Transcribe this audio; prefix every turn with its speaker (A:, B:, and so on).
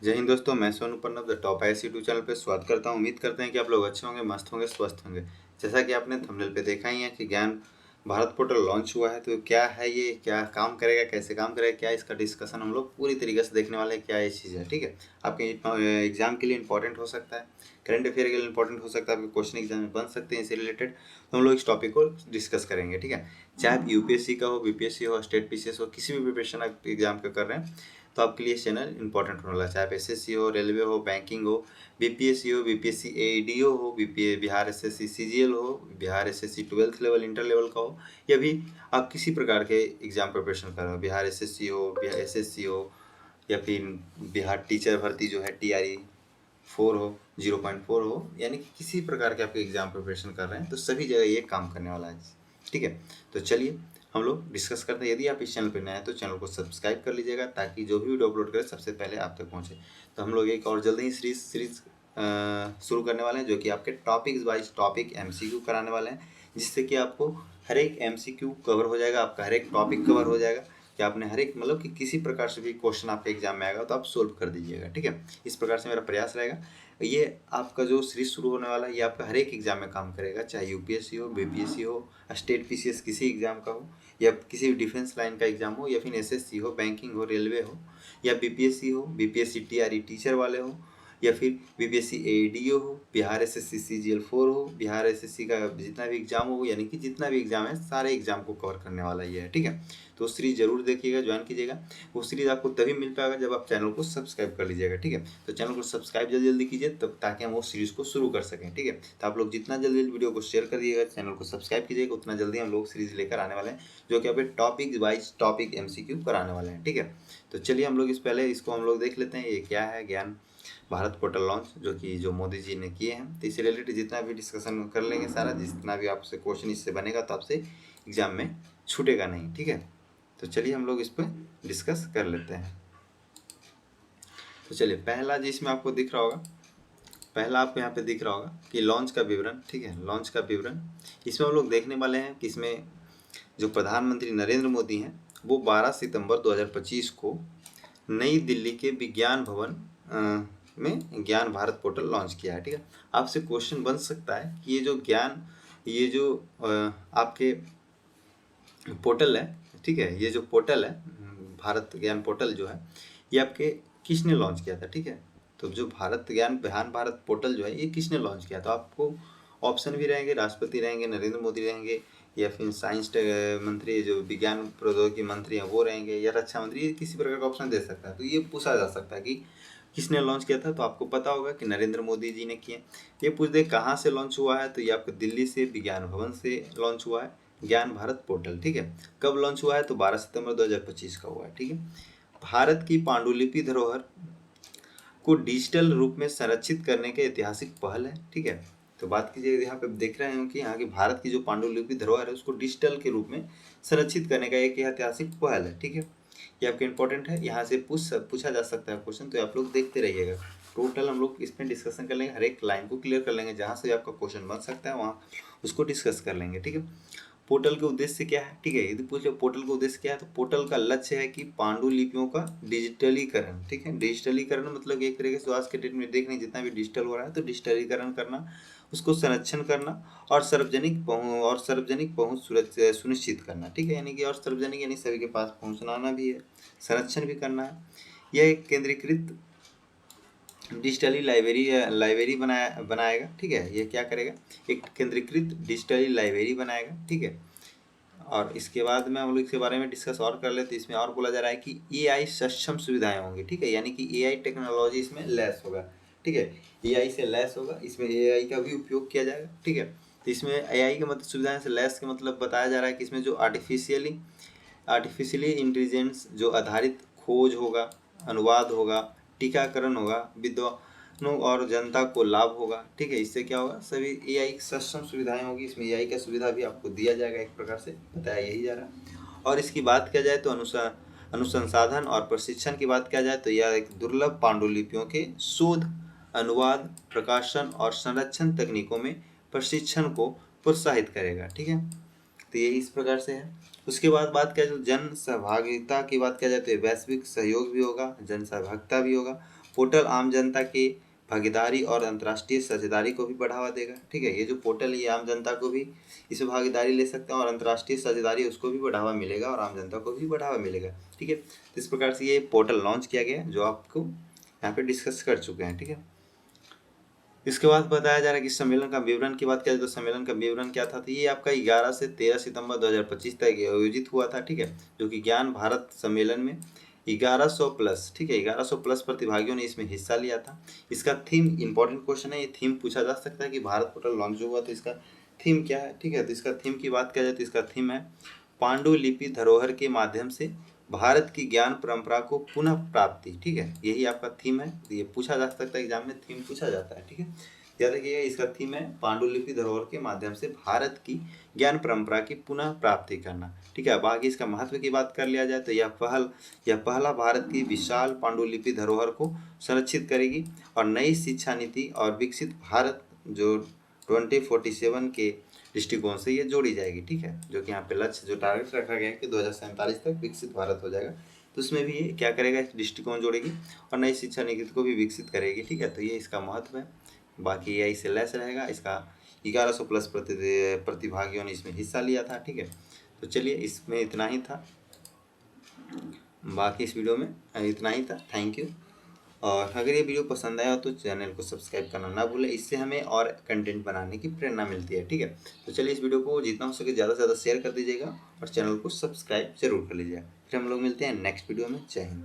A: जय हिंद दोस्तों, मैं Sonu Pannab the top IAS YouTube channel पे स्वागत करता हूं। उम्मीद करते हैं कि आप लोग अच्छे होंगे, मस्त होंगे, स्वस्थ होंगे। जैसा कि आपने थंबनेल पे देखा ही है कि ज्ञान भारत पोर्टल लॉन्च हुआ है। तो क्या है ये, क्या काम करेगा, कैसे काम करेगा, क्या इसका डिस्कशन हम लोग पूरी तरीके से देखने वाले हैं। क्या ये चीज़ है, ठीक है। आपके एग्जाम के लिए इंपॉर्टेंट हो सकता है, करंट अफेयर के लिए इंपॉर्टेंट हो सकता है, आपके क्वेश्चन एग्जाम में बन सकते हैं। इससे रिलेटेड तो हम लोग इस टॉपिक को डिस्कस करेंगे, ठीक है। चाहे आप यूपीएससी का हो, बीपीएससी हो, स्टेट पीसीएस हो, किसी भी प्रिपरेशन आप एग्जाम का कर रहे हैं तो आपके लिए चैनल इंपॉर्टेंट होने वाला है। चाहे आप एसएससी हो, रेलवे हो, बैंकिंग हो, बीपीएससी हो, बीपीएससी एईडीओ हो, बिहार एसएससी सीजीएल हो, Bihar SSC 12th level inter level का हो, या भी आप किसी प्रकार के एग्जाम प्रिपरेशन कर रहे हो, बिहार एसएससी हो, बिहार एसएससी हो, या फिर बिहार टीचर भर्ती जो है टीआरई 4 हो, 0.4 हो, यानी कि किसी प्रकार के आपके एग्जाम प्रिपरेशन कर रहे हैं तो सभी जगह ये काम करने वाला है, ठीक है। तो चलिए हम लोग डिस्कस करते हैं। यदि आप इस चैनल पर नए हैं तो चैनल को सब्सक्राइब कर लीजिएगा ताकि जो भी वीडियो अपलोड करें सबसे पहले आप तक पहुंचे। तो हम लोग एक और जल्दी ही सीरीज शुरू करने वाले हैं जो कि आपके टॉपिक्स वाइज टॉपिक एमसीक्यू कराने वाले हैं, जिससे कि आपको हर एक एमसीक्यू कवर हो जाएगा, आपका हर एक टॉपिक कवर हो जाएगा कि आपने हर एक मतलब कि किसी प्रकार से भी क्वेश्चन आपके एग्जाम में आएगा तो आप सोल्व कर दीजिएगा, ठीक है। इस प्रकार से मेरा प्रयास रहेगा। ये आपका जो सीरीज शुरू होने वाला है ये आपका हर एक एग्जाम में काम करेगा, चाहे यूपीएससी हो, बीपीएससी हो, स्टेट पीसीएस किसी एग्जाम का हो, या किसी भी डिफेंस लाइन का एग्जाम हो, या फिर एसएससी हो, बैंकिंग हो, रेलवे हो, या बीपीएससी हो, बीपीएससी टीआरई टीचर वाले हो, या फिर बीपीएससी एईडीओ हो, बिहार एसएससी सीजीएल 4 हो, बिहार एसएससी का जितना भी एग्जाम हो, यानी कि जितना भी एग्जाम है सारे एग्जाम को कवर करने वाला ये है, ठीक है। तो सीरीज जरूर देखिएगा, ज्वाइन कीजिएगा। वो सीरीज आपको तभी मिल पाएगा जब आप चैनल को सब्सक्राइब कर लीजिएगा, ठीक है। तो चैनल को सब्सक्राइब जल्दी जल्दी कीजिए तब ताकि हम वो सीरीज को शुरू कर सकें, ठीक है। तो आप लोग जितना जल्दी जल्दी वीडियो को शेयर कर दिएगा, चैनल को सब्सक्राइब कीजिएगा, उतना जल्दी हम लोग सीरीज लेकर आने वाले हैं जो कि आपके टॉपिक वाइज टॉपिक एमसीक्यू कराने वाले हैं, ठीक है। तो चलिए हम लोग इस पहले इसको हम लोग देख लेते हैं, ये क्या है ज्ञान भारत पोर्टल लॉन्च जो मोदी जी ने किए हैं। तो इससे रिलेटेड जितना भी डिस्कशन कर लेंगे सारा, जितना भी आपसे क्वेश्चन इससे बनेगा तो आपसे एग्जाम में छूटेगा नहीं, ठीक है। तो चलिए हम लोग इस पर डिस्कस कर लेते हैं। तो चलिए पहला जिसमें आपको दिख रहा होगा, पहला आपको यहाँ पे दिख रहा होगा कि लॉन्च का विवरण, ठीक है। लॉन्च का विवरण इसमें हम लोग देखने वाले हैं कि इसमें जो प्रधानमंत्री नरेंद्र मोदी हैं वो 12 सितंबर 2025 को नई दिल्ली के विज्ञान भवन में ज्ञान भारत पोर्टल लॉन्च किया है, ठीक है। आपसे क्वेश्चन बन सकता है कि ये जो आपके पोर्टल है, ठीक है, ये जो पोर्टल है भारत ज्ञान पोर्टल जो है ये आपके किसने लॉन्च किया था, ठीक है। तो जो भारत ज्ञान बिहान भारत पोर्टल जो है ये किसने लॉन्च किया, तो आपको ऑप्शन भी रहेंगे, राष्ट्रपति रहेंगे, नरेंद्र मोदी रहेंगे, या फिर साइंस मंत्री जो विज्ञान प्रौद्योगिकी मंत्री हैं वो रहेंगे, या रक्षा मंत्री, ये किसी प्रकार का ऑप्शन दे सकता है। तो ये पूछा जा सकता है कि किसने लॉन्च किया था, तो आपको पता होगा कि नरेंद्र मोदी जी ने किए। ये पूछ दे कहाँ से लॉन्च हुआ है, तो ये आपको दिल्ली से विज्ञान भवन से लॉन्च हुआ है ज्ञान भारत पोर्टल, ठीक है। कब लॉन्च हुआ है, तो 12 सितंबर 2025 का हुआ है, ठीक है। भारत की पांडुलिपि धरोहर को डिजिटल रूप में संरक्षित करने के ऐतिहासिक पहल है, ठीक है। तो बात कीजिए, यहाँ पे देख रहे हैं कि यहाँ की भारत की जो पांडुलिपि धरोहर है उसको डिजिटल के रूप में संरक्षित करने का एक ऐतिहासिक पहल है, ठीक है। ये आपके इंपॉर्टेंट है, यहाँ से पूछा जा सकता है क्वेश्चन, तो आप लोग देखते रहिएगा। टोटल हम लोग इसमें डिस्कशन कर लेंगे, हर एक लाइन को क्लियर कर लेंगे, जहाँ से आपका क्वेश्चन बन सकता है वहाँ उसको डिस्कस कर लेंगे, ठीक है। पोर्टल के उद्देश्य क्या है, ठीक है। यदि पूछ लो पोर्टल का उद्देश्य क्या है, तो पोर्टल का लक्ष्य है कि पांडुलिपियों का डिजिटलीकरण, ठीक है। डिजिटलीकरण मतलब एक तरीके से आज के डेट में देख रहे हैं जितना भी डिजिटल हो रहा है तो डिजिटलीकरण करना, उसको संरक्षण करना और सार्वजनिक पहुंच सुनिश्चित करना, ठीक है। यानी कि और सार्वजनिक यानी सभी के पास पहुंचाना भी है, संरक्षण भी करना है। यह एक केंद्रीकृत डिजिटली लाइब्रेरी बनाएगा, ठीक है। ये क्या करेगा, एक केंद्रीकृत डिजिटली लाइब्रेरी बनाएगा, ठीक है। और इसके बाद में हम लोग इसके बारे में डिस्कस और कर लेते हैं। इसमें और बोला जा रहा है कि एआई सक्षम सुविधाएं होंगी, ठीक है। यानी कि एआई टेक्नोलॉजी इसमें लेस होगा, ठीक है। एआई से लेस होगा, इसमें एआई का भी उपयोग किया जाएगा, ठीक है। तो इसमें एआई का मतलब सुविधाएं से लेस का मतलब बताया जा रहा है कि इसमें जो आर्टिफिशियली इंटेलिजेंस जो आधारित खोज होगा, अनुवाद होगा, टीकाकरण होगा, विद्वानों और जनता को लाभ होगा, ठीक है। इससे क्या होगा, सभी एआई सक्षम सुविधाएं होगी, इसमें एआई का सुविधा भी आपको दिया जाएगा, एक प्रकार से बताया यही जा रहा है। और इसकी बात किया जाए तो अनुसंधान और प्रशिक्षण की बात किया जाए तो यह एक दुर्लभ पांडुलिपियों के शोध, अनुवाद, प्रकाशन और संरक्षण तकनीकों में प्रशिक्षण को प्रोत्साहित करेगा, ठीक है। तो ये इस प्रकार से है। उसके बाद बात किया जाए जन सहभागिता की बात किया जाए तो वैश्विक सहयोग भी होगा, जन सहभागिता भी होगा, पोर्टल आम जनता की भागीदारी और अंतर्राष्ट्रीय साझेदारी को भी बढ़ावा देगा। ठीक है, ये जो पोर्टल है ये आम जनता को भी इसमें भागीदारी ले सकते हैं और अंतर्राष्ट्रीय साझेदारी उसको भी बढ़ावा मिलेगा और आम जनता को भी बढ़ावा मिलेगा। ठीक है, तो इस प्रकार से ये पोर्टल लॉन्च किया गया है जो आपको यहाँ पे डिस्कस कर चुके हैं। ठीक है, इसके बाद बताया जा रहा है कि सम्मेलन का विवरण की बात करें तो सम्मेलन का विवरण क्या था, तो ये आपका 11 से 13 सितंबर 2025 तक आयोजित हुआ था। ठीक है, जो कि ज्ञान भारत सम्मेलन में 1100 प्लस, ठीक है, 1100 प्लस प्रतिभागियों ने इसमें हिस्सा लिया था। इसका थीम, इंपॉर्टेंट क्वेश्चन है, ये थीम पूछा जा सकता है कि भारत पोर्टल लॉन्च हुआ तो इसका थीम क्या है। ठीक है, तो इसका थीम की बात किया जाए तो इसका थीम है पांडुलिपि धरोहर के माध्यम से भारत की ज्ञान परंपरा को पुनः प्राप्ति। ठीक है, यही आपका थीम है, ये पूछा जा सकता है, एग्जाम में थीम पूछा जाता है। ठीक है, याद रखिएगा इसका थीम है पांडुलिपि धरोहर के माध्यम से भारत की ज्ञान परंपरा की पुनः प्राप्ति करना। ठीक है, बाकी इसका महत्व की बात कर लिया जाए तो यह पहला भारत की विशाल पांडुलिपि धरोहर को संरक्षित करेगी और नई शिक्षा नीति और विकसित भारत जो 2047 के दृष्टिकोण से ये जोड़ी जाएगी। ठीक है, जो कि यहाँ पे लक्ष्य जो टारगेट रखा गया है कि 2047 तक विकसित भारत हो जाएगा, तो उसमें भी ये क्या करेगा, इस दृष्टिकोण जोड़ेगी और नई शिक्षा नीति को भी विकसित करेगी। ठीक है, तो ये इसका महत्व है। बाकी यही से लेस रहेगा, इसका 1100 प्लस प्रतिभागियों ने इसमें हिस्सा लिया था। ठीक है, तो चलिए इसमें इतना ही था, बाकी इस वीडियो में इतना ही था। Thank you. और अगर ये वीडियो पसंद आया हो तो चैनल को सब्सक्राइब करना ना भूलें, इससे हमें और कंटेंट बनाने की प्रेरणा मिलती है। ठीक है, तो चलिए इस वीडियो को जितना हो सके ज़्यादा से ज़्यादा शेयर कर दीजिएगा और चैनल को सब्सक्राइब जरूर कर लीजिएगा। फिर हम लोग मिलते हैं नेक्स्ट वीडियो में। जय हिंद।